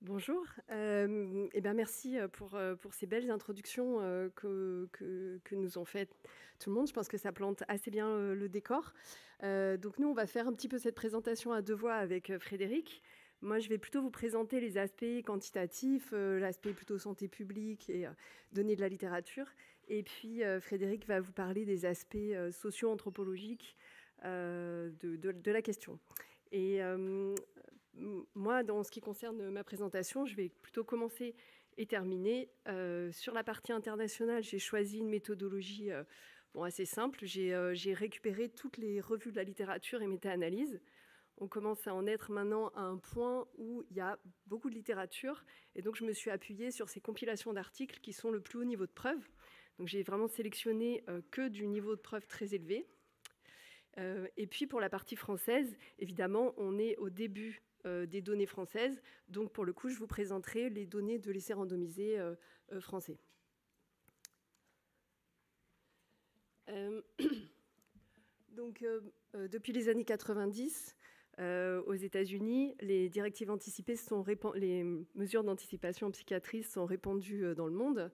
Bonjour, et ben merci pour ces belles introductions que nous ont faites tout le monde. Je pense que ça plante assez bien le décor. Donc nous, on va faire un petit peu cette présentation à deux voix avec Frédéric. Moi, je vais plutôt vous présenter les aspects quantitatifs, l'aspect plutôt santé publique et données de la littérature. Et puis, Frédéric va vous parler des aspects socio-anthropologiques de la question. Et moi, dans ce qui concerne ma présentation, je vais plutôt commencer et terminer. Sur la partie internationale, j'ai choisi une méthodologie assez simple. J'ai récupéré toutes les revues de la littérature et méta-analyse. On commence à en être maintenant à un point où il y a beaucoup de littérature. Et donc, je me suis appuyée sur ces compilations d'articles qui sont le plus haut niveau de preuve. Donc, j'ai vraiment sélectionné que du niveau de preuve très élevé. Et puis, pour la partie française, évidemment, on est au début des données françaises. Donc, pour le coup, je vous présenterai les données de l'essai randomisé français. Donc, depuis les années 90, aux États-Unis, les directives anticipées les mesures d'anticipation en psychiatrie sont répandues dans le monde.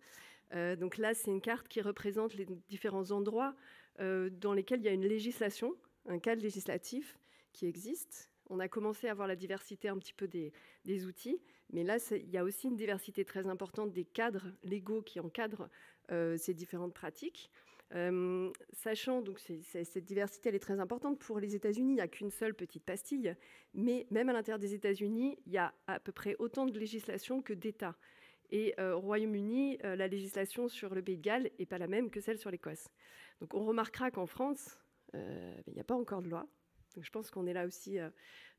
Donc là, c'est une carte qui représente les différents endroits dans lesquels il y a une législation, un cadre législatif qui existe. On a commencé à voir la diversité un petit peu des outils, mais là, il y a aussi une diversité très importante des cadres légaux qui encadrent ces différentes pratiques. Sachant, donc cette diversité, elle est très importante. Pour les États-Unis, il n'y a qu'une seule petite pastille, mais même à l'intérieur des États-Unis, il y a à peu près autant de législation que d'États. Et au Royaume-Uni, la législation sur le Pays de Galles n'est pas la même que celle sur l'Écosse. Donc on remarquera qu'en France, il n'y a pas encore de loi. Donc je pense qu'on est là aussi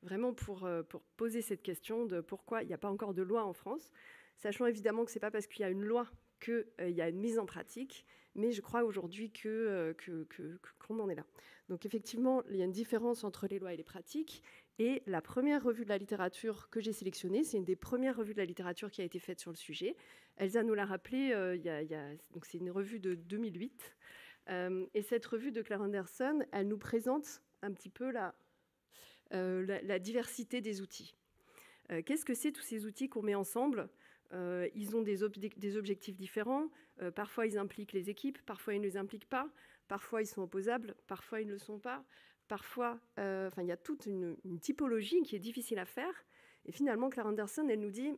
vraiment pour poser cette question de pourquoi il n'y a pas encore de loi en France, sachant évidemment que ce n'est pas parce qu'il y a une loi qu'il y a une mise en pratique, mais je crois aujourd'hui qu'on en est là. Donc effectivement, il y a une différence entre les lois et les pratiques. Et la première revue de la littérature que j'ai sélectionnée, c'est une des premières revues de la littérature qui a été faite sur le sujet. Elsa nous l'a rappelé, donc c'est une revue de 2008. Et cette revue de Claire Anderson, elle nous présente un petit peu la diversité des outils. Qu'est-ce que c'est tous ces outils qu'on met ensemble ? Ils ont des objectifs différents. Parfois, ils impliquent les équipes. Parfois, ils ne les impliquent pas. Parfois, ils sont opposables. Parfois, ils ne le sont pas. Parfois, il y a toute une typologie qui est difficile à faire. Et finalement, Claire Anderson, elle nous dit,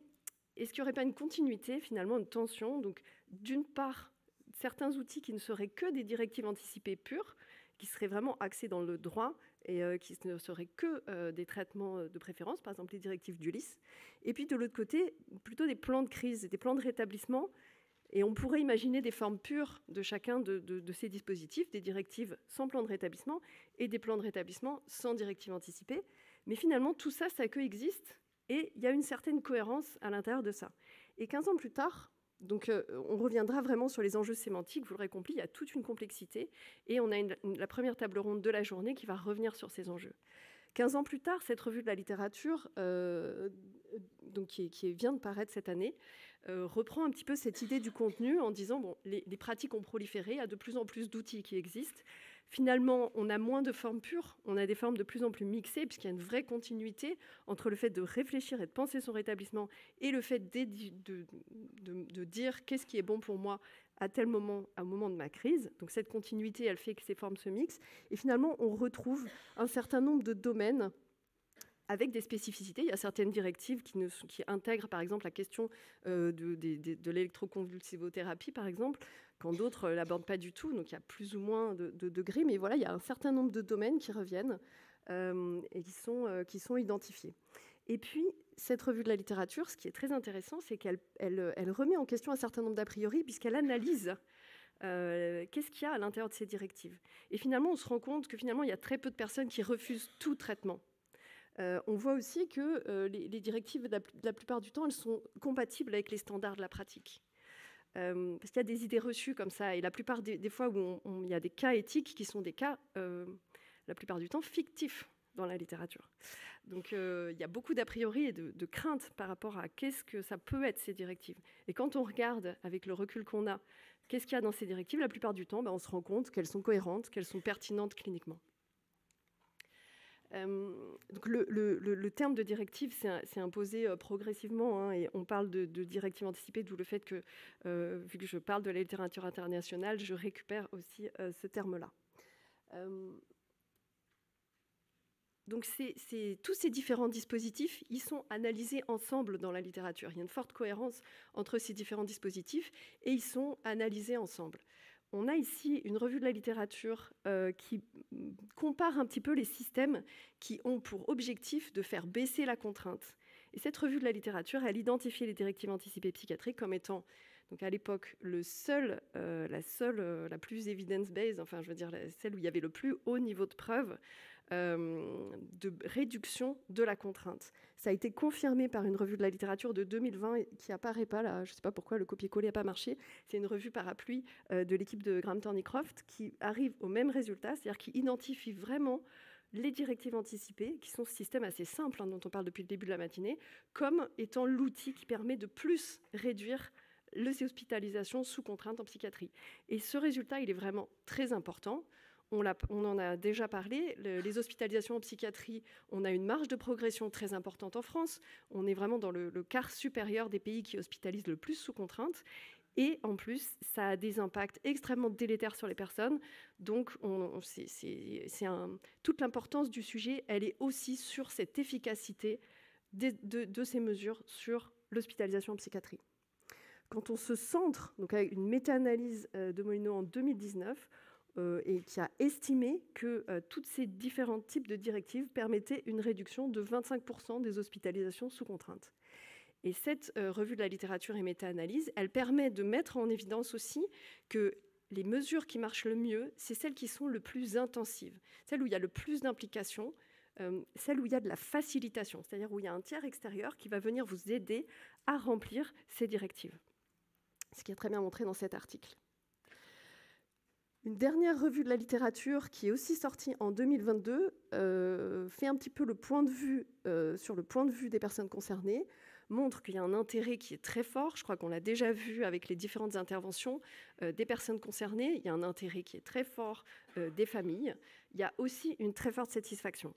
est-ce qu'il n'y aurait pas une continuité, finalement, une tension ? Donc, d'une part, certains outils qui ne seraient que des directives anticipées pures, qui seraient vraiment axés dans le droit et qui ne seraient que des traitements de préférence, par exemple les directives d'Ulysse. Et puis de l'autre côté, plutôt des plans de crise et des plans de rétablissement. Et on pourrait imaginer des formes pures de chacun de ces dispositifs, des directives sans plan de rétablissement et des plans de rétablissement sans directive anticipée. Mais finalement, tout ça, ça coexiste et il y a une certaine cohérence à l'intérieur de ça. Et 15 ans plus tard, donc on reviendra vraiment sur les enjeux sémantiques. Vous l'aurez compris, il y a toute une complexité. Et on a la première table ronde de la journée qui va revenir sur ces enjeux. 15 ans plus tard, cette revue de la littérature, donc qui vient de paraître cette année, reprend un petit peu cette idée du contenu en disant bon, les pratiques ont proliféré, il y a de plus en plus d'outils qui existent. Finalement, on a moins de formes pures, on a des formes de plus en plus mixées, puisqu'il y a une vraie continuité entre le fait de réfléchir et de penser son rétablissement et le fait de dire qu'est-ce qui est bon pour moi à tel moment, au moment de ma crise. Donc cette continuité, elle fait que ces formes se mixent. Et finalement, on retrouve un certain nombre de domaines avec des spécificités. Il y a certaines directives qui intègrent, par exemple, la question de l'électroconvulsivothérapie, par exemple, quand d'autres ne l'abordent pas du tout. Donc il y a plus ou moins de degrés. Mais voilà, il y a un certain nombre de domaines qui reviennent et qui sont identifiés. Et puis, cette revue de la littérature, ce qui est très intéressant, c'est qu'elle remet en question un certain nombre d'a priori, puisqu'elle analyse qu'est-ce qu'il y a à l'intérieur de ces directives. Et finalement, on se rend compte que finalement, il y a très peu de personnes qui refusent tout traitement. On voit aussi que les directives, la plupart du temps, elles sont compatibles avec les standards de la pratique. Parce qu'il y a des idées reçues comme ça, et la plupart des fois où il y a des cas éthiques qui sont des cas, la plupart du temps, fictifs dans la littérature. Donc il y a beaucoup d'a priori et de craintes par rapport à qu'est-ce que ça peut être ces directives. Et quand on regarde avec le recul qu'on a, qu'est-ce qu'il y a dans ces directives, la plupart du temps, on se rend compte qu'elles sont cohérentes, qu'elles sont pertinentes cliniquement. Donc le terme de directive s'est imposé progressivement, hein, et on parle de directive anticipée, d'où le fait que, vu que je parle de la littérature internationale, je récupère aussi ce terme-là. Donc tous ces différents dispositifs, ils sont analysés ensemble dans la littérature. Il y a une forte cohérence entre ces différents dispositifs et ils sont analysés ensemble. On a ici une revue de la littérature qui compare un petit peu les systèmes qui ont pour objectif de faire baisser la contrainte. Et cette revue de la littérature, elle identifie les directives anticipées psychiatriques comme étant, donc à l'époque, la plus evidence-based, enfin je veux dire celle où il y avait le plus haut niveau de preuve de réduction de la contrainte. Ça a été confirmé par une revue de la littérature de 2020 qui apparaît pas là, je ne sais pas pourquoi le copier-coller n'a pas marché. C'est une revue parapluie de l'équipe de Graham Thornycroft qui arrive au même résultat, c'est-à-dire qui identifie vraiment les directives anticipées, qui sont ce système assez simple, hein, dont on parle depuis le début de la matinée, comme étant l'outil qui permet de plus réduire les hospitalisations sous contrainte en psychiatrie. Et ce résultat, il est vraiment très important. On en a déjà parlé, les hospitalisations en psychiatrie, on a une marge de progression très importante en France. On est vraiment dans le quart supérieur des pays qui hospitalisent le plus sous contrainte. Et en plus, ça a des impacts extrêmement délétères sur les personnes. Donc, toute l'importance du sujet, elle est aussi sur cette efficacité de ces mesures sur l'hospitalisation en psychiatrie. Quand on se centre, donc avec une méta-analyse de Molyneux en 2019, et qui a estimé que tous ces différents types de directives permettaient une réduction de 25% des hospitalisations sous contrainte. Et cette revue de la littérature et méta-analyse, elle permet de mettre en évidence aussi que les mesures qui marchent le mieux, c'est celles qui sont le plus intensives, celles où il y a le plus d'implication, celles où il y a de la facilitation, c'est-à-dire où il y a un tiers extérieur qui va venir vous aider à remplir ces directives. Ce qui est très bien montré dans cet article. Une dernière revue de la littérature qui est aussi sortie en 2022 fait un petit peu le point de vue sur le point de vue des personnes concernées, montre qu'il y a un intérêt qui est très fort. Je crois qu'on l'a déjà vu avec les différentes interventions des personnes concernées. Il y a un intérêt qui est très fort des familles. Il y a aussi une très forte satisfaction.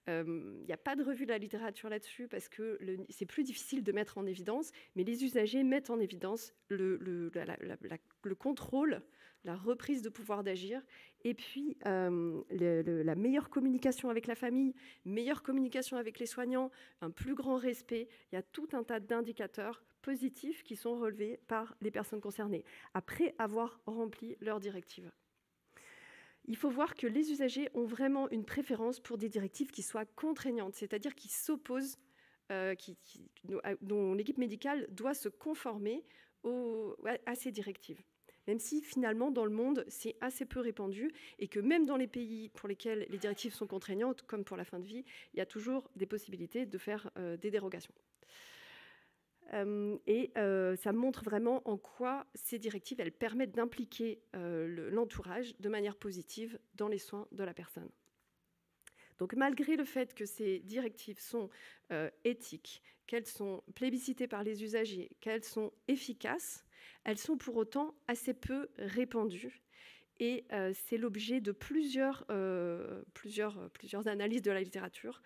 Il n'y a pas de revue de la littérature là-dessus parce que c'est plus difficile de mettre en évidence, mais les usagers mettent en évidence le contrôle, la reprise de pouvoir d'agir, et puis la meilleure communication avec la famille, meilleure communication avec les soignants, un plus grand respect. Il y a tout un tas d'indicateurs positifs qui sont relevés par les personnes concernées, après avoir rempli leurs directives. Il faut voir que les usagers ont vraiment une préférence pour des directives qui soient contraignantes, c'est-à-dire qui s'opposent, dont l'équipe médicale doit se conformer à ces directives. Même si finalement dans le monde c'est assez peu répandu et que même dans les pays pour lesquels les directives sont contraignantes, comme pour la fin de vie, il y a toujours des possibilités de faire des dérogations. Ça montre vraiment en quoi ces directives elles permettent d'impliquer l'entourage de manière positive dans les soins de la personne. Donc malgré le fait que ces directives sont éthiques, qu'elles sont plébiscitées par les usagers, qu'elles sont efficaces, elles sont pour autant assez peu répandues. Et c'est l'objet de plusieurs analyses de la littérature.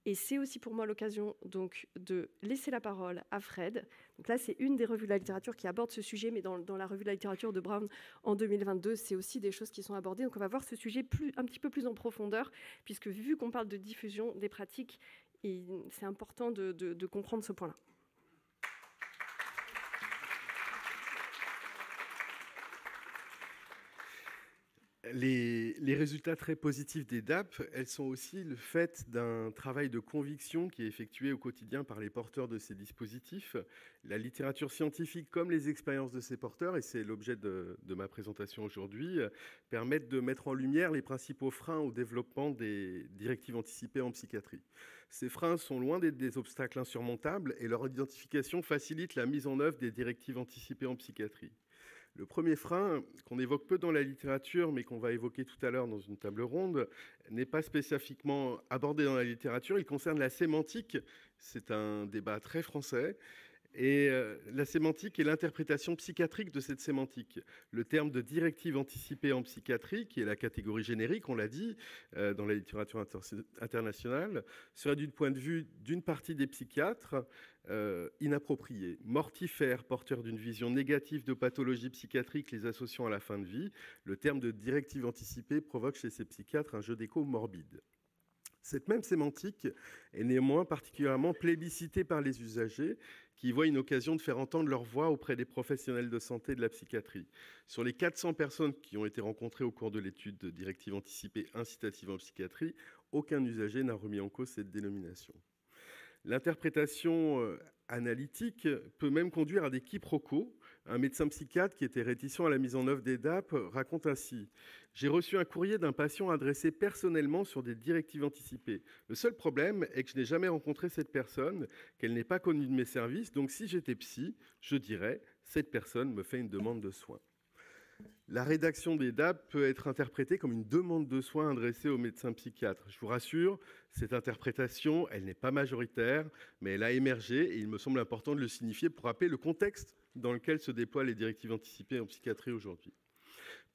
Et c'est aussi pour moi l'occasion donc de laisser la parole à Fred. Donc là, c'est une des revues de la littérature qui aborde ce sujet, mais dans la revue de la littérature de Brown en 2022, c'est aussi des choses qui sont abordées. Donc on va voir ce sujet un petit peu plus en profondeur, puisque vu qu'on parle de diffusion des pratiques, c'est important de comprendre ce point-là. Les résultats très positifs des DAP, elles sont aussi le fait d'un travail de conviction qui est effectué au quotidien par les porteurs de ces dispositifs. La littérature scientifique comme les expériences de ces porteurs, et c'est l'objet de ma présentation aujourd'hui, permettent de mettre en lumière les principaux freins au développement des directives anticipées en psychiatrie. Ces freins sont loin d'être des obstacles insurmontables et leur identification facilite la mise en œuvre des directives anticipées en psychiatrie. Le premier frein, qu'on évoque peu dans la littérature, mais qu'on va évoquer tout à l'heure dans une table ronde, n'est pas spécifiquement abordé dans la littérature. Il concerne la sémantique. C'est un débat très français. Et la sémantique et l'interprétation psychiatrique de cette sémantique. Le terme de directive anticipée en psychiatrie, qui est la catégorie générique, on l'a dit, dans la littérature internationale, serait du point de vue d'une partie des psychiatres inapproprié, mortifère, porteur d'une vision négative de pathologies psychiatriques les associant à la fin de vie. Le terme de directive anticipée provoque chez ces psychiatres un jeu d'écho morbide. Cette même sémantique est néanmoins particulièrement plébiscitée par les usagers qui y voient une occasion de faire entendre leur voix auprès des professionnels de santé de la psychiatrie. Sur les 400 personnes qui ont été rencontrées au cours de l'étude de directive anticipée incitative en psychiatrie, aucun usager n'a remis en cause cette dénomination. L'interprétation analytique peut même conduire à des quiproquos. Un médecin psychiatre qui était réticent à la mise en œuvre des DAP raconte ainsi « J'ai reçu un courrier d'un patient adressé personnellement sur des directives anticipées. Le seul problème est que je n'ai jamais rencontré cette personne, qu'elle n'est pas connue de mes services, donc si j'étais psy, je dirais « cette personne me fait une demande de soins ». La rédaction des DAP peut être interprétée comme une demande de soins adressée aux médecins psychiatres. Je vous rassure, cette interprétation, elle n'est pas majoritaire, mais elle a émergé et il me semble important de le signifier pour rappeler le contexte dans lequel se déploient les directives anticipées en psychiatrie aujourd'hui.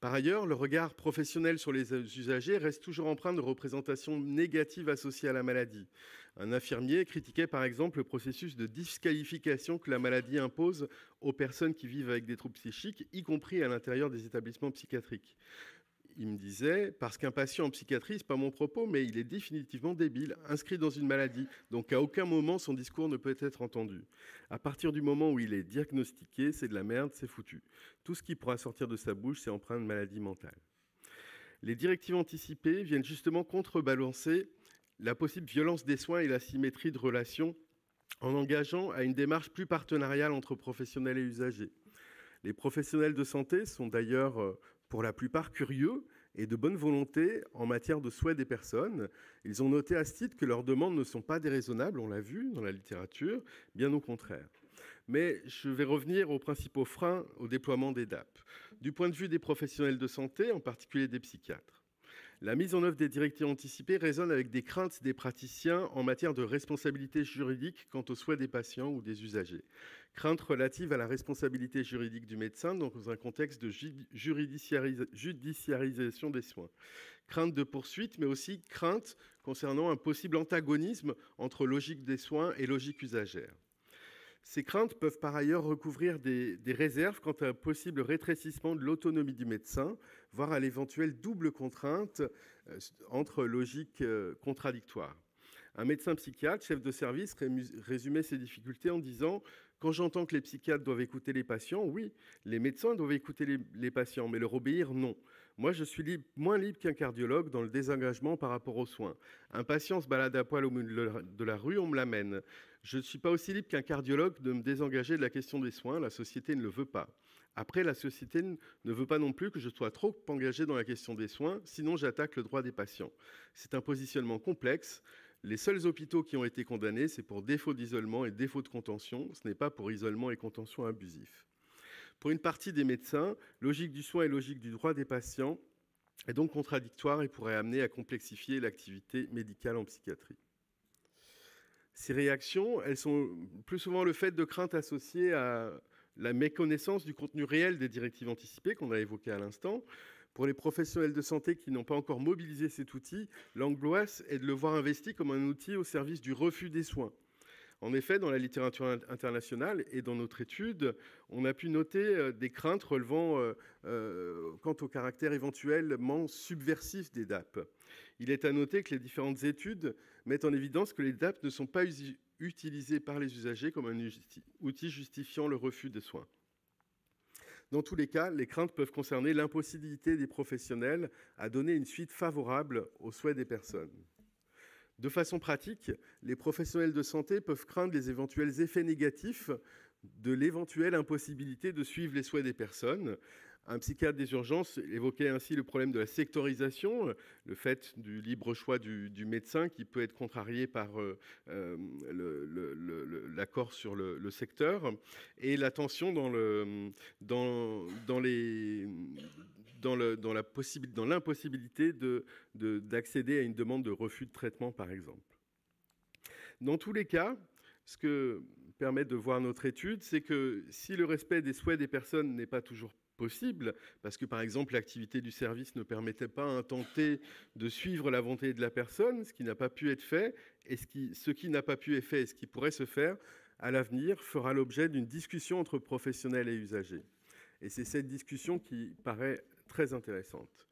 Par ailleurs, le regard professionnel sur les usagers reste toujours empreint de représentations négatives associées à la maladie. Un infirmier critiquait par exemple le processus de disqualification que la maladie impose aux personnes qui vivent avec des troubles psychiques, y compris à l'intérieur des établissements psychiatriques. Il me disait, parce qu'un patient en psychiatrie, ce n'est pas mon propos, mais il est définitivement débile, inscrit dans une maladie, donc à aucun moment son discours ne peut être entendu. À partir du moment où il est diagnostiqué, c'est de la merde, c'est foutu. Tout ce qui pourra sortir de sa bouche, c'est empreint de maladie mentale. Les directives anticipées viennent justement contrebalancer la possible violence des soins et la symétrie de relations en engageant à une démarche plus partenariale entre professionnels et usagers. Les professionnels de santé sont d'ailleurs pour la plupart curieux et de bonne volonté en matière de souhaits des personnes. Ils ont noté à ce titre que leurs demandes ne sont pas déraisonnables, on l'a vu dans la littérature, bien au contraire. Mais je vais revenir aux principaux freins au déploiement des DAP. Du point de vue des professionnels de santé, en particulier des psychiatres, la mise en œuvre des directives anticipées résonne avec des craintes des praticiens en matière de responsabilité juridique quant aux souhaits des patients ou des usagers. Craintes relatives à la responsabilité juridique du médecin dans un contexte de judiciarisation des soins. Craintes de poursuite, mais aussi craintes concernant un possible antagonisme entre logique des soins et logique usagère. Ces craintes peuvent par ailleurs recouvrir des réserves quant à un possible rétrécissement de l'autonomie du médecin, voire à l'éventuelle double contrainte entre logiques contradictoires. Un médecin psychiatre, chef de service, résumait ces difficultés en disant « Quand j'entends que les psychiatres doivent écouter les patients, oui, les médecins doivent écouter les patients, mais leur obéir, non. Moi, je suis moins libre qu'un cardiologue dans le désengagement par rapport aux soins. Un patient se balade à poil au milieu de la rue, on me l'amène. Je ne suis pas aussi libre qu'un cardiologue de me désengager de la question des soins, la société ne le veut pas. Après, la société ne veut pas non plus que je sois trop engagé dans la question des soins, sinon j'attaque le droit des patients. C'est un positionnement complexe. Les seuls hôpitaux qui ont été condamnés, c'est pour défaut d'isolement et défaut de contention. Ce n'est pas pour isolement et contention abusif. Pour une partie des médecins, logique du soin et logique du droit des patients est donc contradictoire et pourrait amener à complexifier l'activité médicale en psychiatrie. Ces réactions, elles sont plus souvent le fait de craintes associées à la méconnaissance du contenu réel des directives anticipées qu'on a évoquées à l'instant. Pour les professionnels de santé qui n'ont pas encore mobilisé cet outil, l'angoisse est de le voir investi comme un outil au service du refus des soins. En effet, dans la littérature internationale et dans notre étude, on a pu noter des craintes relevant quant au caractère éventuellement subversif des DAP. Il est à noter que les différentes études mettent en évidence que les DAP ne sont pas utilisés par les usagers comme un outil justifiant le refus de soins. Dans tous les cas, les craintes peuvent concerner l'impossibilité des professionnels à donner une suite favorable aux souhaits des personnes. De façon pratique, les professionnels de santé peuvent craindre les éventuels effets négatifs de l'éventuelle impossibilité de suivre les souhaits des personnes. Un psychiatre des urgences évoquait ainsi le problème de la sectorisation, le fait du libre choix du médecin qui peut être contrarié par l'accord sur le secteur, et la tension dans l'impossibilité d'accéder à une demande de refus de traitement, par exemple. Dans tous les cas, ce que permet de voir notre étude, c'est que si le respect des souhaits des personnes n'est pas toujours possible, parce que par exemple l'activité du service ne permettait pas à un tenté de suivre la volonté de la personne, ce qui n'a pas pu être fait, et ce qui n'a pas pu être fait et ce qui pourrait se faire à l'avenir fera l'objet d'une discussion entre professionnels et usagers. Et c'est cette discussion qui paraît très intéressante.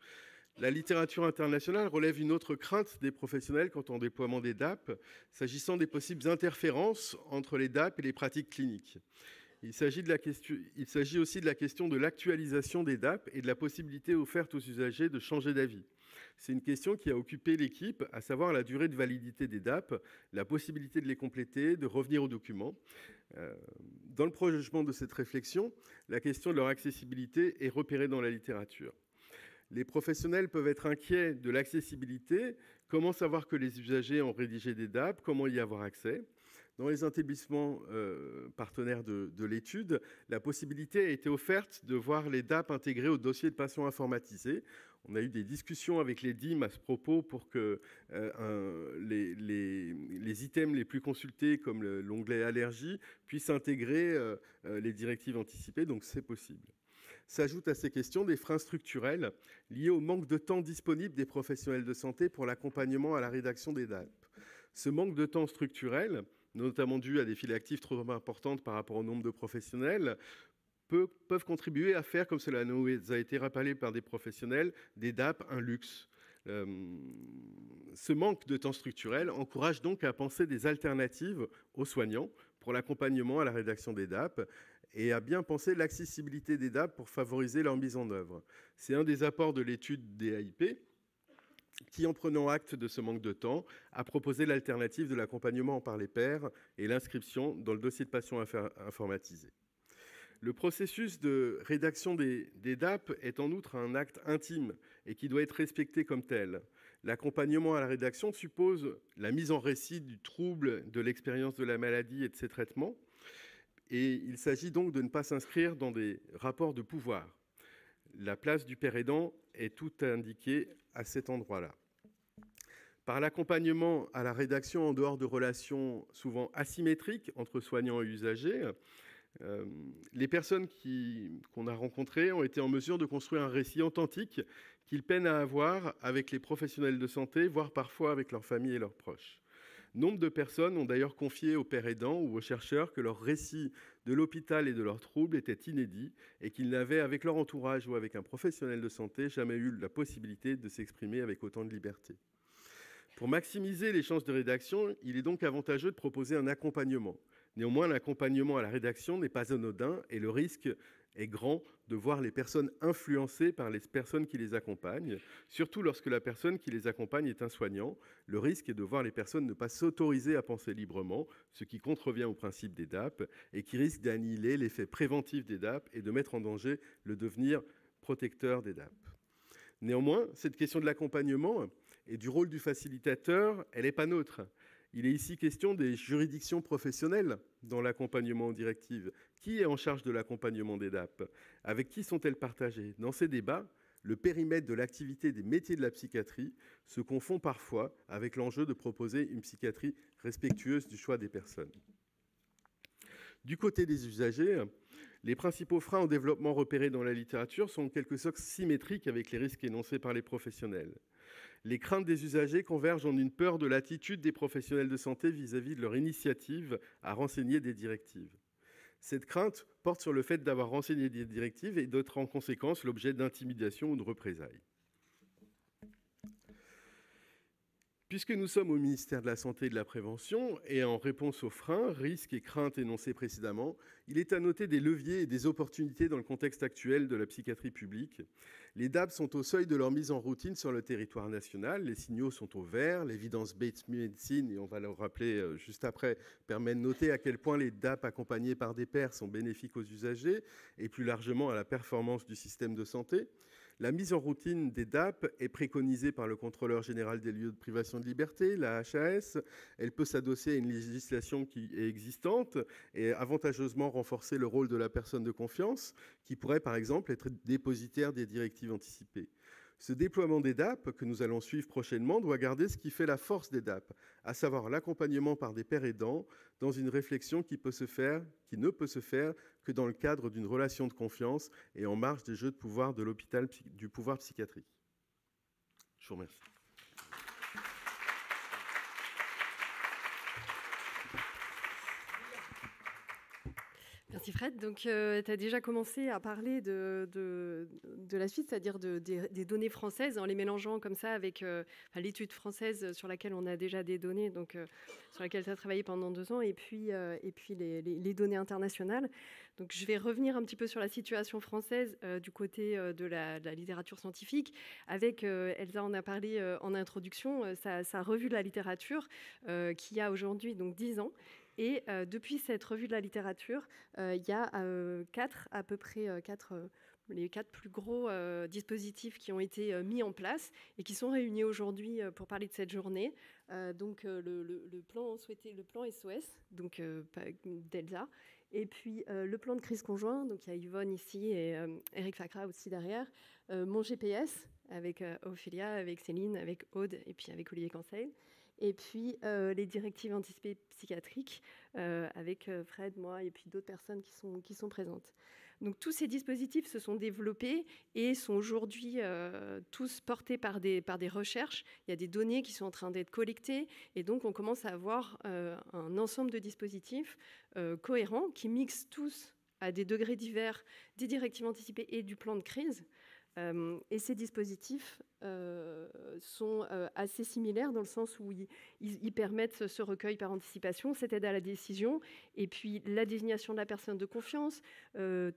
La littérature internationale relève une autre crainte des professionnels quant au déploiement des DAP, s'agissant des possibles interférences entre les DAP et les pratiques cliniques. Il s'agit aussi de la question de l'actualisation des DAP et de la possibilité offerte aux usagers de changer d'avis. C'est une question qui a occupé l'équipe, à savoir la durée de validité des DAP, la possibilité de les compléter, de revenir aux documents. Dans le prolongement de cette réflexion, la question de leur accessibilité est repérée dans la littérature. Les professionnels peuvent être inquiets de l'accessibilité. Comment savoir que les usagers ont rédigé des DAP? Comment y avoir accès? Dans les établissements partenaires de l'étude, la possibilité a été offerte de voir les DAP intégrés au dossier de patient informatisé. On a eu des discussions avec les DIM à ce propos pour que les items les plus consultés, comme l'onglet allergie, puissent intégrer les directives anticipées, donc c'est possible. S'ajoutent à ces questions des freins structurels liés au manque de temps disponible des professionnels de santé pour l'accompagnement à la rédaction des DAP. Ce manque de temps structurel, notamment dû à des files actives trop importantes par rapport au nombre de professionnels, peuvent contribuer à faire, comme cela nous a été rappelé par des professionnels, des DAP un luxe. Ce manque de temps structurel encourage donc à penser des alternatives aux soignants pour l'accompagnement à la rédaction des DAP et à bien penser l'accessibilité des DAP pour favoriser leur mise en œuvre. C'est un des apports de l'étude des AIP qui, en prenant acte de ce manque de temps, a proposé l'alternative de l'accompagnement par les pairs et l'inscription dans le dossier de patient informatisé. Le processus de rédaction des DAP est en outre un acte intime et qui doit être respecté comme tel. L'accompagnement à la rédaction suppose la mise en récit du trouble, de l'expérience de la maladie et de ses traitements. Et il s'agit donc de ne pas s'inscrire dans des rapports de pouvoir. La place du père aidant est tout indiquée à cet endroit-là. Par l'accompagnement à la rédaction en dehors de relations souvent asymétriques entre soignants et usagers, les personnes qu'on a rencontrées ont été en mesure de construire un récit authentique qu'ils peinent à avoir avec les professionnels de santé, voire parfois avec leurs familles et leurs proches. Nombre de personnes ont d'ailleurs confié aux pères aidants ou aux chercheurs que leur récit de l'hôpital et de leurs troubles était inédit et qu'ils n'avaient, avec leur entourage ou avec un professionnel de santé, jamais eu la possibilité de s'exprimer avec autant de liberté. Pour maximiser les chances de rédaction, il est donc avantageux de proposer un accompagnement. Néanmoins, l'accompagnement à la rédaction n'est pas anodin et le risque est grand de voir les personnes influencées par les personnes qui les accompagnent, surtout lorsque la personne qui les accompagne est un soignant. Le risque est de voir les personnes ne pas s'autoriser à penser librement, ce qui contrevient au principe des DAP et qui risque d'annihiler l'effet préventif des DAP et de mettre en danger le devenir protecteur des DAP. Néanmoins, cette question de l'accompagnement et du rôle du facilitateur, elle n'est pas neutre. Il est ici question des juridictions professionnelles dans l'accompagnement aux directives. Qui est en charge de l'accompagnement des DAP? Avec qui sont-elles partagées? Dans ces débats, le périmètre de l'activité des métiers de la psychiatrie se confond parfois avec l'enjeu de proposer une psychiatrie respectueuse du choix des personnes. Du côté des usagers, les principaux freins au développement repérés dans la littérature sont en quelque sorte symétriques avec les risques énoncés par les professionnels. Les craintes des usagers convergent en une peur de l'attitude des professionnels de santé vis-à-vis de leur initiative à renseigner des directives. Cette crainte porte sur le fait d'avoir renseigné des directives et d'être en conséquence l'objet d'intimidation ou de représailles. Puisque nous sommes au ministère de la Santé et de la Prévention, et en réponse aux freins, risques et craintes énoncés précédemment, il est à noter des leviers et des opportunités dans le contexte actuel de la psychiatrie publique. Les DAP sont au seuil de leur mise en routine sur le territoire national, les signaux sont au vert, l'evidence-based medicine, et on va le rappeler juste après, permet de noter à quel point les DAP accompagnés par des pairs sont bénéfiques aux usagers et plus largement à la performance du système de santé. La mise en routine des DAP est préconisée par le contrôleur général des lieux de privation de liberté, la HAS. Elle peut s'adosser à une législation qui est existante et avantageusement renforcer le rôle de la personne de confiance, qui pourrait par exemple être dépositaire des directives anticipées. Ce déploiement des DAP, que nous allons suivre prochainement, doit garder ce qui fait la force des DAP, à savoir l'accompagnement par des pairs aidants dans une réflexion qui ne peut se faire que dans le cadre d'une relation de confiance et en marge des jeux de pouvoir de l'hôpital du pouvoir psychiatrique. Je vous remercie. Merci Fred. Donc, tu as déjà commencé à parler de la suite, c'est-à-dire des données françaises, en les mélangeant comme ça avec l'étude française sur laquelle on a déjà des données, donc, sur laquelle tu as travaillé pendant 2 ans, et puis les données internationales. Donc, je vais revenir un petit peu sur la situation française du côté de la littérature scientifique. Avec, Elsa en a parlé en introduction, sa revue de la littérature qui a aujourd'hui donc 10 ans. Et depuis cette revue de la littérature, il y a les 4 plus gros dispositifs qui ont été mis en place et qui sont réunis aujourd'hui pour parler de cette journée. Donc le plan souhaité, le plan SOS, donc d'Elsa, et puis le plan de crise conjoint, donc il y a Yvonne ici et Eric Facra aussi derrière, mon GPS avec Ophélia, avec Céline, avec Aude et puis avec Olivier Cancel. Et puis les directives anticipées psychiatriques avec Fred, moi et puis d'autres personnes qui sont présentes. Donc tous ces dispositifs se sont développés et sont aujourd'hui tous portés par des recherches. Il y a des données qui sont en train d'être collectées et donc on commence à avoir un ensemble de dispositifs cohérents qui mixent tous à des degrés divers des directives anticipées et du plan de crise. Et ces dispositifs sont assez similaires dans le sens où ils permettent ce recueil par anticipation, cette aide à la décision, et puis la désignation de la personne de confiance,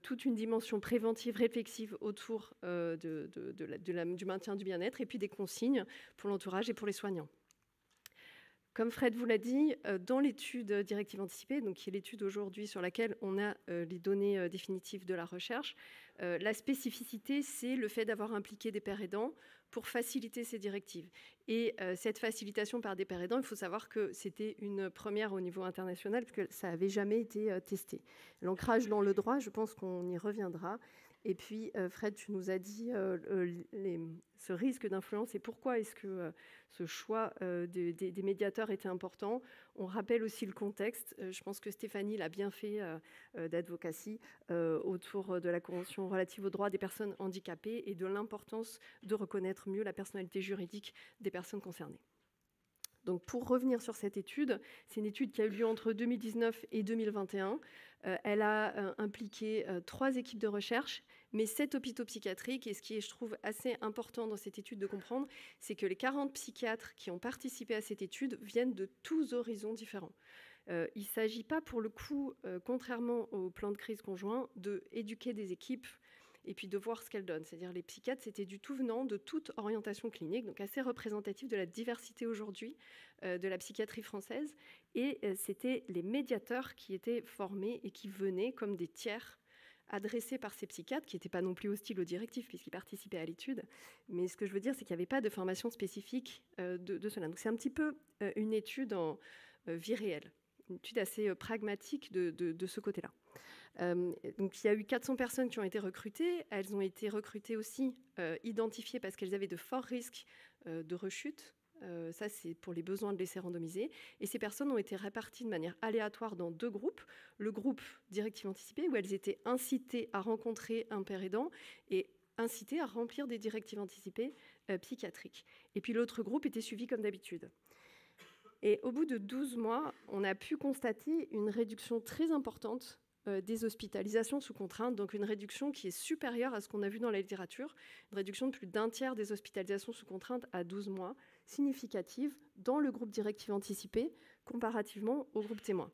toute une dimension préventive, réflexive autour du maintien du bien-être, et puis des consignes pour l'entourage et pour les soignants. Comme Fred vous l'a dit, dans l'étude directive anticipée, donc qui est l'étude aujourd'hui sur laquelle on a les données définitives de la recherche, la spécificité, c'est le fait d'avoir impliqué des pairs aidants pour faciliter ces directives. Et cette facilitation par des pairs aidants, il faut savoir que c'était une première au niveau international, parce que ça n'avait jamais été testé. L'ancrage dans le droit, je pense qu'on y reviendra. Et puis, Fred, tu nous as dit ce risque d'influence et pourquoi est-ce que ce choix des médiateurs était important. On rappelle aussi le contexte. Je pense que Stéphanie l'a bien fait d'advocacy autour de la Convention relative aux droits des personnes handicapées et de l'importance de reconnaître mieux la personnalité juridique des personnes concernées. Donc, pour revenir sur cette étude, c'est une étude qui a eu lieu entre 2019 et 2021. Elle a impliqué 3 équipes de recherche, mais 7 hôpitaux psychiatriques. Et ce qui est, je trouve, assez important dans cette étude de comprendre, c'est que les 40 psychiatres qui ont participé à cette étude viennent de tous horizons différents. Il ne s'agit pas, pour le coup, contrairement au plan de crise conjoint, d'éduquer des équipes et puis de voir ce qu'elles donnent. C'est-à-dire les psychiatres, c'était du tout venant de toute orientation clinique, donc assez représentatif de la diversité aujourd'hui de la psychiatrie française. Et c'était les médiateurs qui étaient formés et qui venaient comme des tiers adressés par ces psychiatres, qui n'étaient pas non plus hostiles aux directives puisqu'ils participaient à l'étude. Mais ce que je veux dire, c'est qu'il n'y avait pas de formation spécifique de cela. Donc c'est un petit peu une étude en vie réelle, une étude assez pragmatique de ce côté-là. Donc il y a eu 400 personnes qui ont été recrutées. Elles ont été recrutées aussi, identifiées parce qu'elles avaient de forts risques de rechute. Ça, c'est pour les besoins de laisser randomiser. Et ces personnes ont été réparties de manière aléatoire dans 2 groupes. Le groupe directive anticipée, où elles étaient incitées à rencontrer un père aidant et incitées à remplir des directives anticipées psychiatriques. Et puis l'autre groupe était suivi comme d'habitude. Et au bout de 12 mois, on a pu constater une réduction très importante des hospitalisations sous contrainte, donc une réduction qui est supérieure à ce qu'on a vu dans la littérature, une réduction de plus d'1 tiers des hospitalisations sous contrainte à 12 mois, significative dans le groupe directive anticipé comparativement au groupe témoin.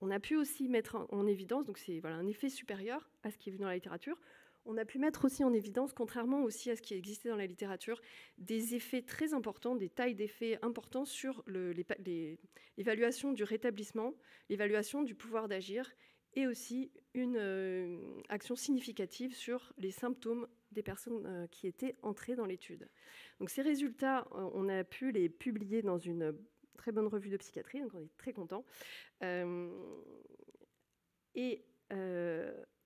On a pu aussi mettre en évidence, donc c'est un effet supérieur à ce qui est vu dans la littérature, on a pu mettre aussi en évidence, contrairement aussi à ce qui existait dans la littérature, des effets très importants, des tailles d'effets importants sur l'évaluation du rétablissement, l'évaluation du pouvoir d'agir, et aussi une action significative sur les symptômes des personnes qui étaient entrées dans l'étude. Donc ces résultats, on a pu les publier dans une très bonne revue de psychiatrie, donc on est très contents. Il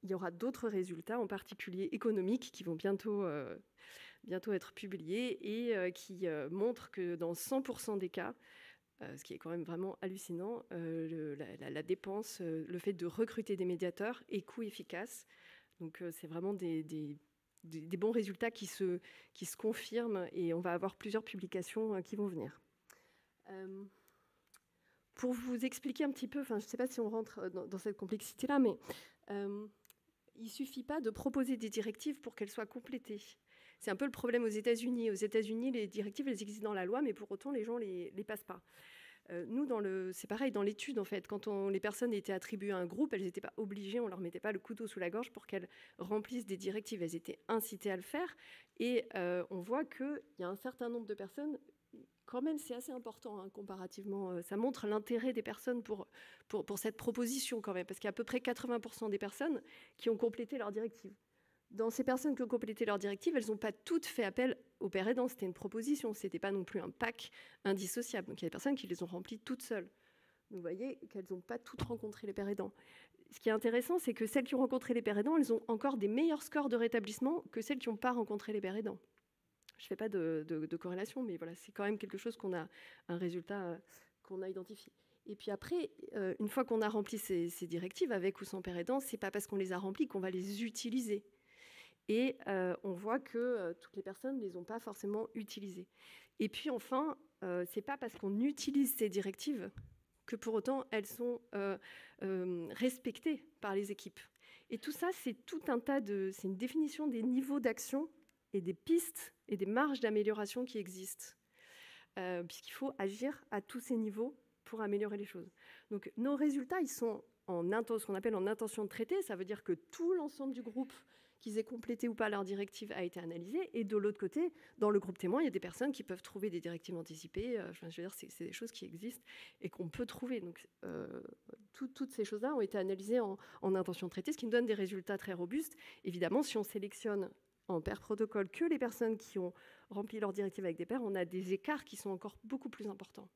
y aura d'autres résultats, en particulier économiques, qui vont bientôt bientôt être publié et qui montre que dans 100% des cas, ce qui est quand même vraiment hallucinant, la dépense, le fait de recruter des médiateurs est coût efficace. Donc c'est vraiment des bons résultats qui se confirment, et on va avoir plusieurs publications qui vont venir. Pour vous expliquer un petit peu, je ne sais pas si on rentre dans cette complexité-là, mais il ne suffit pas de proposer des directives pour qu'elles soient complétées. C'est un peu le problème aux États-Unis. Aux États-Unis, les directives, elles existent dans la loi, mais pour autant, les gens ne les passent pas. Nous, c'est pareil dans l'étude, en fait. Quand les personnes étaient attribuées à un groupe, elles n'étaient pas obligées, on ne leur mettait pas le couteau sous la gorge pour qu'elles remplissent des directives. Elles étaient incitées à le faire. Et on voit qu'il y a un certain nombre de personnes, quand même, c'est assez important, hein, comparativement. Ça montre l'intérêt des personnes pour cette proposition, quand même, parce qu'il y a à peu près 80% des personnes qui ont complété leur directive. Dans ces personnes qui ont complété leur directive, elles n'ont pas toutes fait appel au père aidant. C'était une proposition, ce n'était pas non plus un pack indissociable. Donc il y a des personnes qui les ont remplies toutes seules. Vous voyez qu'elles n'ont pas toutes rencontré les pères aidants. Ce qui est intéressant, c'est que celles qui ont rencontré les pères aidants, elles ont encore des meilleurs scores de rétablissement que celles qui n'ont pas rencontré les pères aidants. Je ne fais pas de corrélation, mais voilà, c'est quand même quelque chose qu'on a, un résultat qu'on a identifié. Et puis après, une fois qu'on a rempli ces directives, avec ou sans père aidant, ce n'est pas parce qu'on les a remplies qu'on va les utiliser. Et on voit que toutes les personnes ne les ont pas forcément utilisées. Et puis enfin, ce n'est pas parce qu'on utilise ces directives que pour autant elles sont respectées par les équipes. Et tout ça, c'est tout un tas c'est une définition des niveaux d'action et des pistes et des marges d'amélioration qui existent. Puisqu'il faut agir à tous ces niveaux pour améliorer les choses. Donc nos résultats, ils sont ce qu'on appelle en intention de traiter. Ça veut dire que tout l'ensemble du groupe, qu'ils aient complété ou pas leur directive, a été analysé. Et de l'autre côté, dans le groupe témoin, il y a des personnes qui peuvent trouver des directives anticipées. Je veux dire, c'est des choses qui existent et qu'on peut trouver. Donc, toutes ces choses-là ont été analysées en intention de traiter, ce qui nous donne des résultats très robustes. Évidemment, si on sélectionne en pair protocole que les personnes qui ont rempli leur directive avec des pairs, on a des écarts qui sont encore beaucoup plus importants.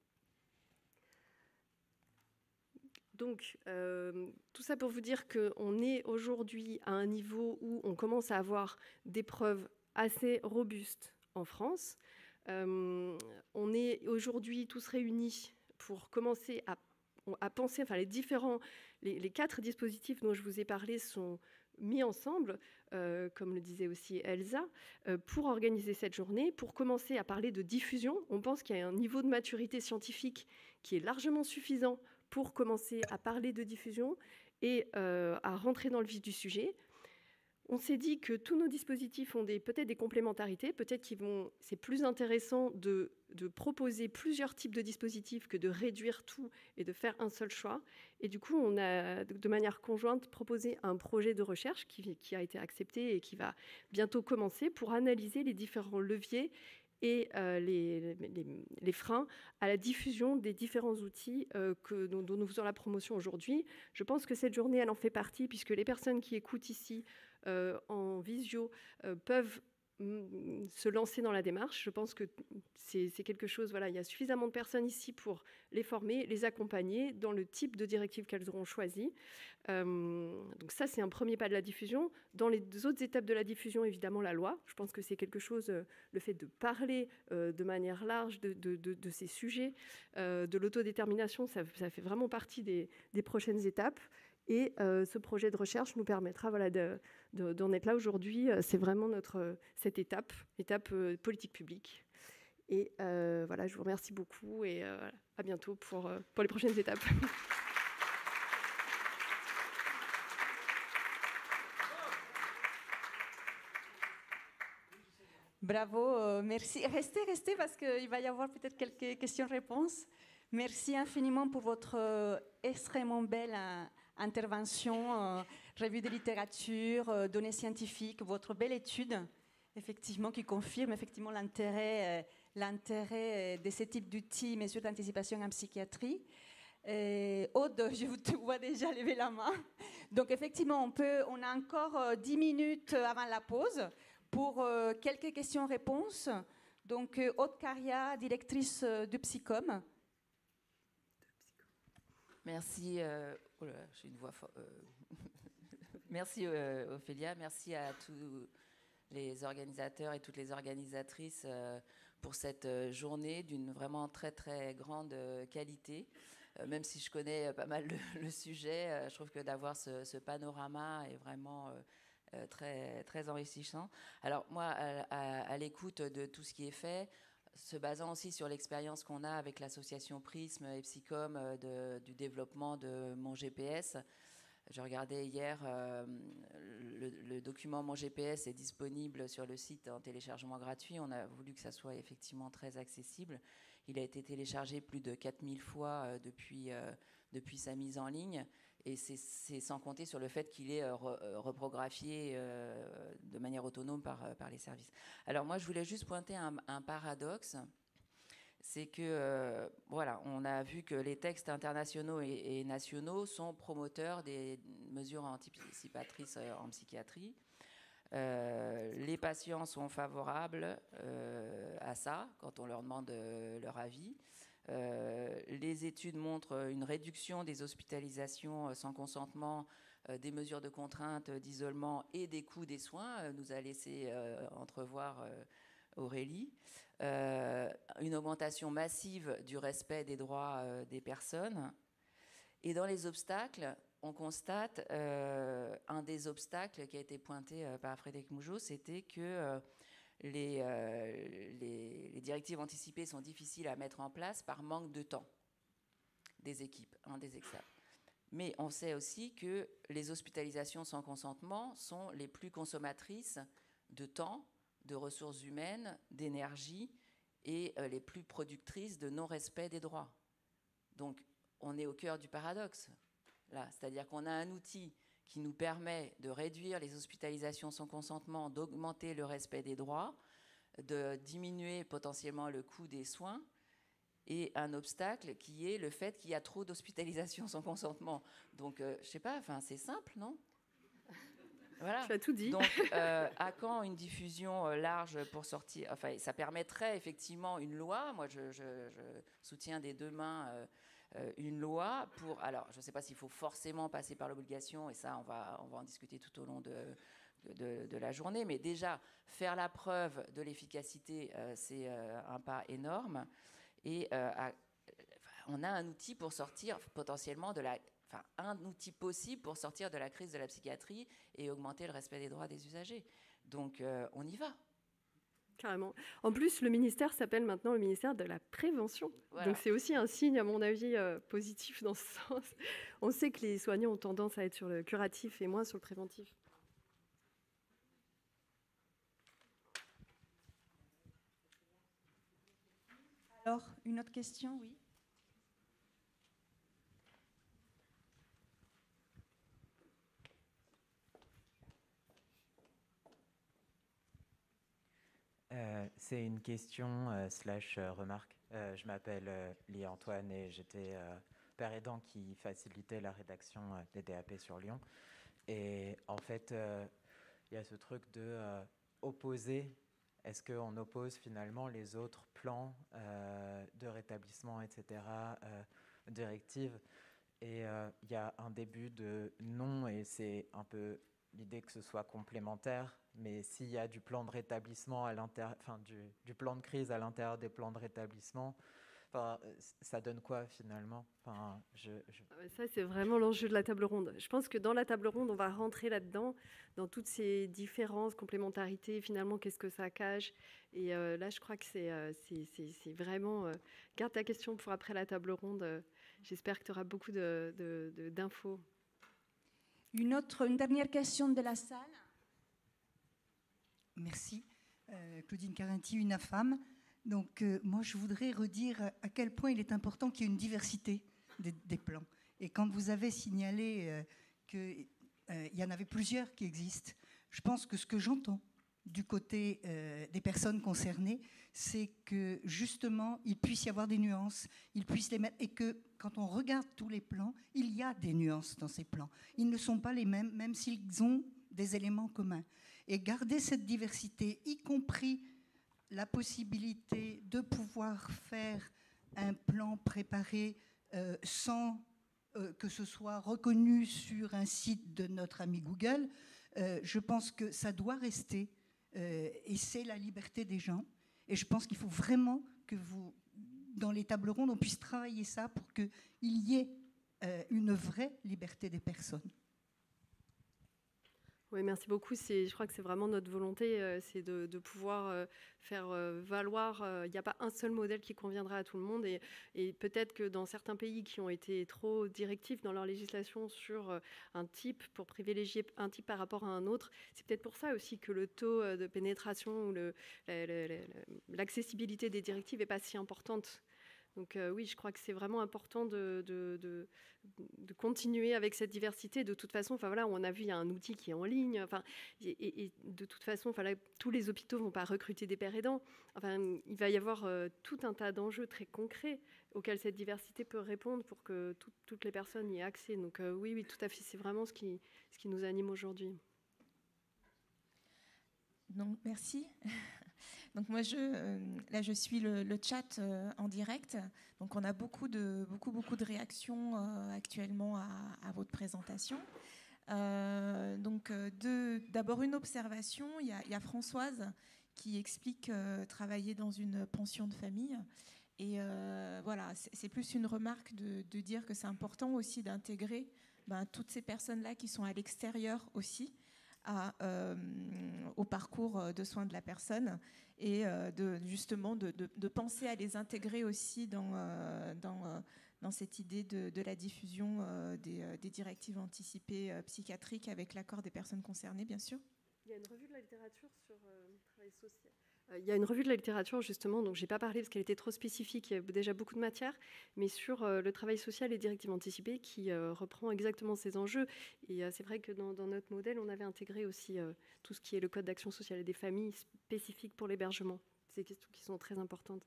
Donc, tout ça pour vous dire qu'on est aujourd'hui à un niveau où on commence à avoir des preuves assez robustes en France. On est aujourd'hui tous réunis pour commencer à penser, enfin les 4 dispositifs dont je vous ai parlé sont mis ensemble, comme le disait aussi Elsa, pour organiser cette journée, pour commencer à parler de diffusion. On pense qu'il y a un niveau de maturité scientifique qui est largement suffisant pour commencer à parler de diffusion et à rentrer dans le vif du sujet. On s'est dit que tous nos dispositifs ont peut-être des complémentarités, peut-être c'est plus intéressant de proposer plusieurs types de dispositifs que de réduire tout et de faire un seul choix. Et du coup, on a de manière conjointe proposé un projet de recherche qui a été accepté et qui va bientôt commencer pour analyser les différents leviers et les freins à la diffusion des différents outils dont nous faisons la promotion aujourd'hui. Je pense que cette journée, elle en fait partie, puisque les personnes qui écoutent ici en visio peuvent se lancer dans la démarche. Je pense que c'est quelque chose, voilà, il y a suffisamment de personnes ici pour les former, les accompagner dans le type de directive qu'elles auront choisi. Donc ça, c'est un premier pas de la diffusion. Dans les autres étapes de la diffusion, évidemment, la loi. Je pense que c'est quelque chose, le fait de parler de manière large de ces sujets, de l'autodétermination, ça fait vraiment partie des prochaines étapes. Et ce projet de recherche nous permettra d'en être là aujourd'hui. C'est vraiment cette étape politique publique. Et voilà, je vous remercie beaucoup et à bientôt pour les prochaines étapes. Bravo, merci. Restez parce qu'il va y avoir peut-être quelques questions-réponses. Merci infiniment pour votre extrêmement belle intervention, revue de littérature, données scientifiques, votre belle étude, effectivement, qui confirme effectivement l'intérêt de ce type d'outils, mesures d'anticipation en psychiatrie. Aude, je te vois déjà lever la main. Donc effectivement, on a encore 10 minutes avant la pause pour quelques questions-réponses. Donc Aude Caria, directrice de Psycom. Merci, j'ai une voix Merci Ophélia, merci à tous les organisateurs et toutes les organisatrices pour cette journée d'une vraiment très très grande qualité. Même si je connais pas mal le sujet, je trouve que d'avoir ce panorama est vraiment très, très enrichissant. Alors moi, à l'écoute de tout ce qui est fait, se basant aussi sur l'expérience qu'on a avec l'association Prisme et Psycom du développement de Mon GPS, je regardais hier, le document Mon GPS est disponible sur le site en téléchargement gratuit. On a voulu que ça soit effectivement très accessible. Il a été téléchargé plus de 4000 fois depuis sa mise en ligne. Et c'est sans compter sur le fait qu'il est reprographié de manière autonome par les services. Alors moi, je voulais juste pointer un paradoxe. C'est que, voilà, on a vu que les textes internationaux et nationaux sont promoteurs des mesures anticipatrices en psychiatrie. Les patients sont favorables à ça quand on leur demande leur avis. Les études montrent une réduction des hospitalisations sans consentement, des mesures de contrainte, d'isolement et des coûts des soins, nous a laissé entrevoir Aurélie. Une augmentation massive du respect des droits des personnes. Et dans les obstacles, on constate un des obstacles qui a été pointé par Frédéric Mougeot, c'était que les directives anticipées sont difficiles à mettre en place par manque de temps des équipes, des experts. Mais on sait aussi que les hospitalisations sans consentement sont les plus consommatrices de temps, de ressources humaines, d'énergie et les plus productrices de non-respect des droits. Donc, on est au cœur du paradoxe, là. C'est-à-dire qu'on a un outil qui nous permet de réduire les hospitalisations sans consentement, d'augmenter le respect des droits, de diminuer potentiellement le coût des soins, et un obstacle qui est le fait qu'il y a trop d'hospitalisations sans consentement. Donc, je ne sais pas, c'est simple, non ? Voilà. Tu as tout dit. Donc, à quand une diffusion large pour sortir ? Enfin, ça permettrait effectivement une loi. Moi, je soutiens des deux mains une loi pour. Alors, je ne sais pas s'il faut forcément passer par l'obligation, et ça, on va en discuter tout au long de la journée. Mais déjà, faire la preuve de l'efficacité, c'est un pas énorme. Et on a un outil pour sortir potentiellement un outil possible pour sortir de la crise de la psychiatrie et augmenter le respect des droits des usagers. Donc, on y va. Carrément. En plus, le ministère s'appelle maintenant le ministère de la prévention. Voilà. Donc, c'est aussi un signe, à mon avis, positif dans ce sens. On sait que les soignants ont tendance à être sur le curatif et moins sur le préventif. Alors, une autre question, oui. C'est une question / remarque. Je m'appelle Lia-Antoine et j'étais père aidant qui facilitait la rédaction des DAP sur Lyon. Et en fait, il y a ce truc de opposer. Est-ce qu'on oppose finalement les autres plans de rétablissement, etc., directives ? Et il y a un début de non, et c'est un peu l'idée que ce soit complémentaire, mais s'il y a du plan de rétablissement à l'intérieur, du plan de crise à l'intérieur des plans de rétablissement, ça donne quoi finalement ? Ça, c'est vraiment l'enjeu de la table ronde. Je pense que dans la table ronde, on va rentrer là-dedans, dans toutes ces différences, complémentarités, finalement, qu'est-ce que ça cache ? Et là, je crois que c'est vraiment... garde ta question pour après la table ronde. J'espère que tu auras beaucoup d'infos. Une dernière question de la salle. Merci. Claudine Carinti, UNAFAM. Donc, moi, je voudrais redire à quel point il est important qu'il y ait une diversité des plans. Et quand vous avez signalé qu'il y en avait plusieurs qui existent, je pense que ce que j'entends du côté des personnes concernées, c'est que, justement, il puisse y avoir des nuances, ils puissent les mettre, et que, quand on regarde tous les plans, il y a des nuances dans ces plans. Ils ne sont pas les mêmes, même s'ils ont des éléments communs. Et garder cette diversité, y compris la possibilité de pouvoir faire un plan préparé sans que ce soit reconnu sur un site de notre ami Google, je pense que ça doit rester et c'est la liberté des gens. Et je pense qu'il faut vraiment que vous, dans les tables rondes, on puisse travailler ça pour qu'il y ait une vraie liberté des personnes. Oui, merci beaucoup. Je crois que c'est vraiment notre volonté, c'est de pouvoir faire valoir. Il n'y a pas un seul modèle qui conviendra à tout le monde. Et peut-être que dans certains pays qui ont été trop directifs dans leur législation sur un type, pour privilégier un type par rapport à un autre, c'est peut-être pour ça aussi que le taux de pénétration ou l'accessibilité des directives n'est pas si importante. Donc oui, je crois que c'est vraiment important de continuer avec cette diversité. De toute façon, enfin voilà, on a vu, il y a un outil qui est en ligne. Enfin, et de toute façon, enfin, là, tous les hôpitaux ne vont pas recruter des pères aidants. Enfin, il va y avoir tout un tas d'enjeux très concrets auxquels cette diversité peut répondre pour que toutes les personnes y aient accès. Donc oui, oui, tout à fait, c'est vraiment ce qui nous anime aujourd'hui. Donc, merci. Donc moi, là, je suis le chat en direct. Donc on a beaucoup de réactions actuellement à votre présentation. D'abord une observation. Il y a Françoise qui explique travailler dans une pension de famille. Et voilà, c'est plus une remarque de dire que c'est important aussi d'intégrer toutes ces personnes-là qui sont à l'extérieur aussi au parcours de soins de la personne et de penser à les intégrer aussi dans cette idée de la diffusion des directives anticipées psychiatriques avec l'accord des personnes concernées, bien sûr. Il y a une revue de la littérature sur le travail social. Il y a une revue de la littérature, justement, donc je n'ai pas parlé parce qu'elle était trop spécifique, il y a déjà beaucoup de matière, mais sur le travail social et directives anticipées qui reprend exactement ces enjeux. Et c'est vrai que dans notre modèle, on avait intégré aussi tout ce qui est le code d'action sociale et des familles spécifiques pour l'hébergement. C'est des questions qui sont très importantes.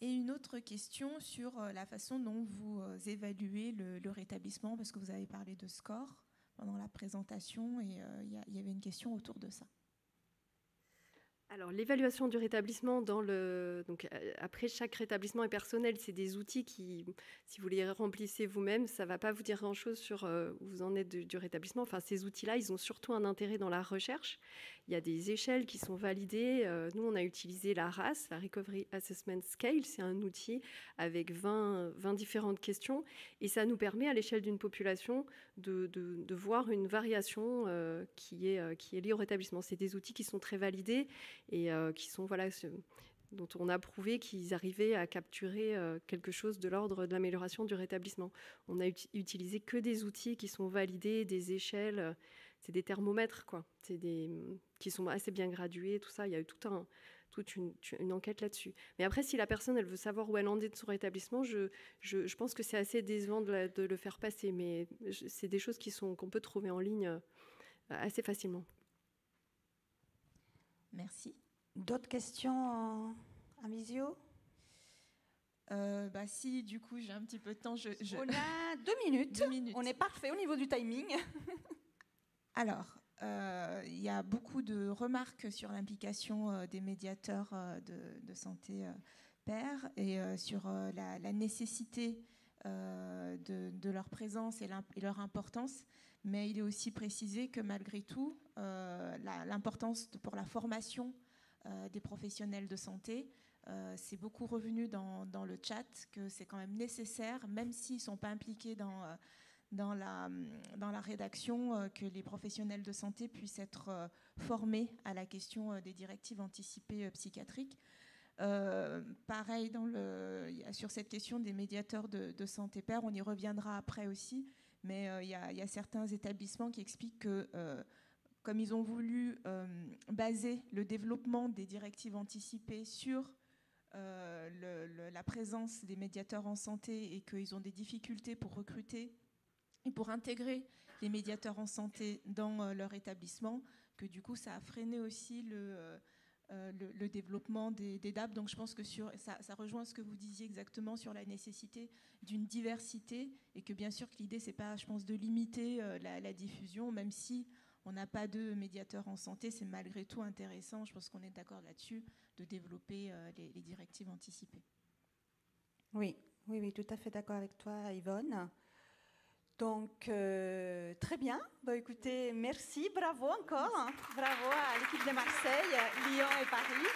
Et une autre question sur la façon dont vous évaluez le rétablissement, parce que vous avez parlé de score pendant la présentation, et il y avait une question autour de ça. Alors, l'évaluation du rétablissement, donc, après, chaque rétablissement est personnel. C'est des outils qui, si vous les remplissez vous-même, ça ne va pas vous dire grand-chose sur où vous en êtes du rétablissement. Enfin, ces outils-là, ils ont surtout un intérêt dans la recherche. Il y a des échelles qui sont validées. Nous, on a utilisé la RAS, la Recovery Assessment Scale. C'est un outil avec 20 différentes questions. Et ça nous permet, à l'échelle d'une population, de voir une variation qui est liée au rétablissement. C'est des outils qui sont très validés et qui sont, voilà, dont on a prouvé qu'ils arrivaient à capturer quelque chose de l'ordre de l'amélioration du rétablissement. On a utilisé que des outils qui sont validés, des échelles, c'est des thermomètres, quoi. Qui sont assez bien gradués, tout ça. Il y a eu toute une enquête là-dessus. Mais après, si la personne, elle veut savoir où elle en est de son rétablissement, je pense que c'est assez décevant de le faire passer. Mais c'est des choses qu'on peut trouver en ligne assez facilement. Merci. D'autres questions en visio? Si, du coup, j'ai un petit peu de temps. On a 2 minutes. 2 minutes. On est parfait au niveau du timing. Alors, il y a beaucoup de remarques sur l'implication des médiateurs de santé pairs et sur la nécessité de leur présence et leur importance. Mais il est aussi précisé que malgré tout, l'importance pour la formation des professionnels de santé, c'est beaucoup revenu dans le chat, que c'est quand même nécessaire, même s'ils ne sont pas impliqués dans la rédaction, que les professionnels de santé puissent être formés à la question des directives anticipées psychiatriques. Pareil, sur cette question des médiateurs de santé pairs, on y reviendra après aussi, mais il y a certains établissements qui expliquent que, comme ils ont voulu baser le développement des directives anticipées sur la présence des médiateurs en santé et qu'ils ont des difficultés pour recruter et pour intégrer les médiateurs en santé dans leur établissement, que du coup ça a freiné aussi le développement des DAP. Donc je pense que ça rejoint ce que vous disiez exactement sur la nécessité d'une diversité, et que bien sûr que l'idée c'est pas, je pense, de limiter la diffusion, même si on n'a pas de médiateurs en santé, c'est malgré tout intéressant, je pense qu'on est d'accord là-dessus, de développer les directives anticipées. Oui, tout à fait d'accord avec toi, Yvonne. Donc, Très bien. Bah, écoutez, merci, bravo encore. Bravo à l'équipe de Marseille, Lyon et Paris.